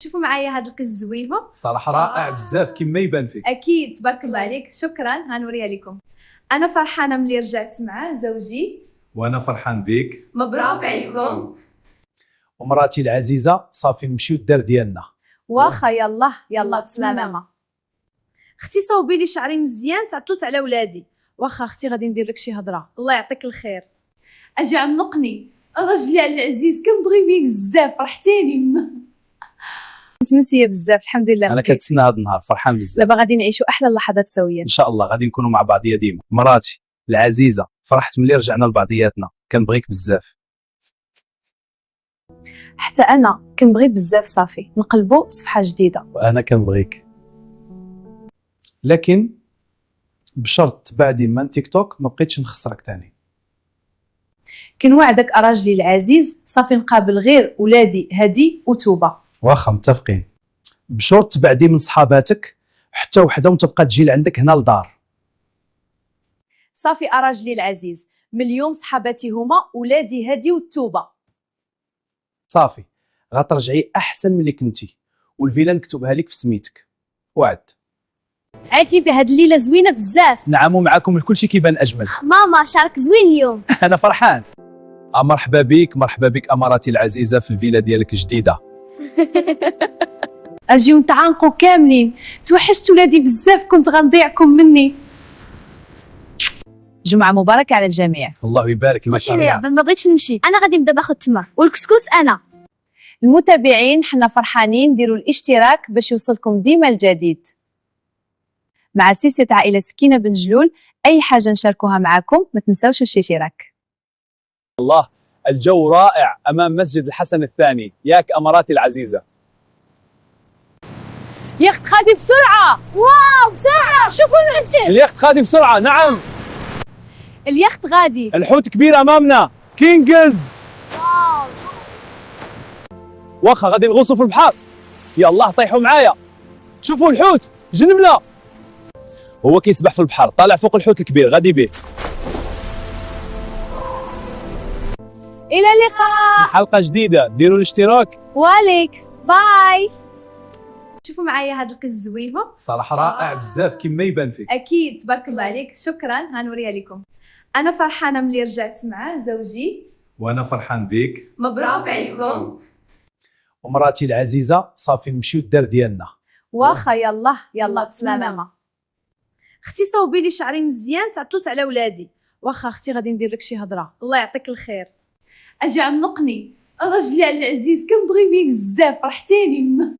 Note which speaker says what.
Speaker 1: شوفوا معايا هاد القز زوينه
Speaker 2: صراحه رائع بزاف كما يبان فيك.
Speaker 1: اكيد تبارك الله عليك. شكرا. هنوريها لكم. انا فرحانه ملي رجعت مع زوجي.
Speaker 2: وانا فرحان بك.
Speaker 1: مبروك عليكم.
Speaker 2: ومراتي العزيزه صافي نمشيو الدار ديالنا.
Speaker 1: واخا يلا بسلامه. اختي صوبي لي شعري مزيان، تعطلت على ولادي. واخا اختي غادي ندير لك شي هضره. الله يعطيك الخير. اجي عنقني راجلي العزيز، كنبغي بيك بزاف، فرحتيني. كنت منسيه بزاف. الحمد لله.
Speaker 2: انا كنتسنى هذا النهار، فرحان بزاف.
Speaker 1: دابا غادي نعيشوا احلى اللحظات سويا
Speaker 2: ان شاء الله غادي نكونوا مع بعضيا ديما. مراتي العزيزه فرحت ملي رجعنا لبعضياتنا، كنبغيك بزاف.
Speaker 1: حتى انا كنبغي بزاف. صافي نقلبوا صفحه جديده.
Speaker 2: وانا كنبغيك، لكن بشرط بعد ما تيك توك ما بقيتش نخسرك تاني.
Speaker 1: كنوعدك راجلي العزيز، صافي نقابل غير ولادي هدي وتوبه.
Speaker 2: واخا متفقين. بشرط تبعدي من صحاباتك حتى وحده وتبقى تجي لعندك هنا لدار.
Speaker 1: صافي راجلي العزيز، من اليوم صحاباتي هما ولادي هدي والتوبه.
Speaker 2: صافي غترجعي احسن من اللي كنتي، والفيلا نكتبها لك في سميتك. وعد.
Speaker 3: عيتي بهاد الليله زوينه بزاف.
Speaker 2: نعم، ومعكم الكل شيء كيبان اجمل.
Speaker 3: ماما شعرك زوين اليوم.
Speaker 2: انا فرحان. مرحبا بك، مرحبا بك اماراتي العزيزه في الفيلا ديالك الجديده.
Speaker 1: اجيو نتعانقوا كاملين. توحشت ولادي بزاف، كنت غنضيعكم مني. جمعه مباركه على الجميع.
Speaker 2: الله يبارك المشاريع.
Speaker 3: ما بغيتش نمشي، انا غادي نبدا باخذ تمر والكسكس. انا
Speaker 1: المتابعين حنا فرحانين، ديروا الاشتراك باش يوصلكم ديما الجديد. مع سياسة عائلة سكينة بن جلول، أي حاجة نشاركوها معاكم ما تنساوش الاشتراك.
Speaker 2: الله، الجو رائع امام مسجد الحسن الثاني، ياك اماراتي العزيزه.
Speaker 1: يخت خادي بسرعة.
Speaker 3: واو بسرعه شوفوا المسجد.
Speaker 2: اليخت خادي بسرعه. نعم،
Speaker 1: اليخت غادي.
Speaker 2: الحوت كبير امامنا. كينجز.
Speaker 3: واو
Speaker 2: واخا غادي نغوصوا في البحر. يلا طيحوا معايا. شوفوا الحوت جنبنا، هو كيسبح في البحر، طالع فوق الحوت الكبير غادي بيه.
Speaker 1: إلى اللقاء.
Speaker 2: حلقه جديده، ديروا الاشتراك.
Speaker 1: والك
Speaker 3: باي.
Speaker 1: شوفوا معايا هاد القز زوينه
Speaker 2: صراحه رائع بزاف كما يبان فيك.
Speaker 1: أكيد تبارك الله عليك. شكرا. هنوريها لكم. أنا فرحانة ملي رجعت مع زوجي.
Speaker 2: وانا فرحان بك.
Speaker 1: مبروك عليكم.
Speaker 2: ومراتي العزيزه صافي نمشيو الدار ديالنا.
Speaker 1: واخا يلا بسلامه. اختي صوبي لي شعري مزيان، تعطلت على ولادي. واخا اختي غادي ندير لك شي هضره. الله يعطيك الخير. اجي عنقني راجلي العزيز، كنبغي بيك بزاف، فرحتيني.